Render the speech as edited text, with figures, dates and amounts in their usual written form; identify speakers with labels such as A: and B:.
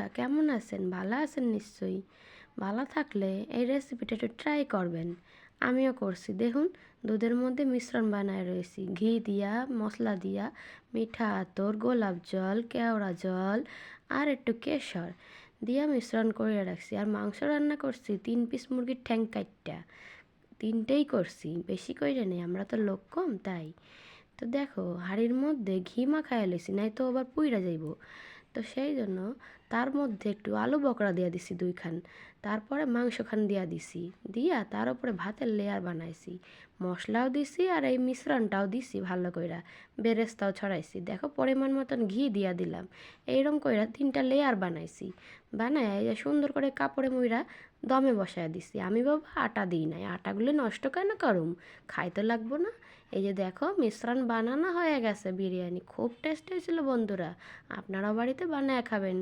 A: বন্ধুরা কেমন আছেন? ভালো আছেন নিশ্চয়ই। ভালো থাকলে এই রেসিপিটা একটু ট্রাই করবেন। আমিও করছি। দেখুন, দুধের মধ্যে মিশ্রণ বানায় রয়েছি ঘি দিয়া, মশলা দিয়া, মিঠা আতর, গোলাপ জল, কেওড়া জল আর একটু কেশর দিয়া মিশ্রণ করে রাখছি। আর মাংস রান্না করছি 3 পিস মুরগির ঠ্যাং কাইটটা। তিনটেই করছি, বেশি কইরে নেই, আমরা তো লোক কম তাই। তো দেখো, হাঁড়ির মধ্যে ঘি মাখায় লইছি, নাই তো আবার পুইরা যাইব। তো সেই জন্য তার মধ্যে একটু আলু বকরা দিয়া দিছি 2 খান, তারপরে মাংসখান দিয়া দিছি, দিয়া তার উপরে ভাতের লেয়ার বানাইছি, মশলাও দিছি আর এই মিশ্রণটাও দিছি ভালো কইরা, বেরেস্তাও ছড়াইছি। দেখো, পরিমাণ মতন ঘি দিয়া দিলাম। এইরকম কইরা 3টা লেয়ার বানাইছি। বানায় এই যে সুন্দর করে কাপড়ে মুইরা দমে বসায় দিছি। আমি বাবা আটা দিই নাই, আটাগুলো নষ্ট কেন করুম, খাইতে লাগবো না। এই যে দেখো, মিশ্রণ বানানো হয়ে গেছে বিরিয়ানি। খুব টেস্টি হয়েছিল বন্ধুরা, আপনারাও বাড়িতে বানায় খাবেন।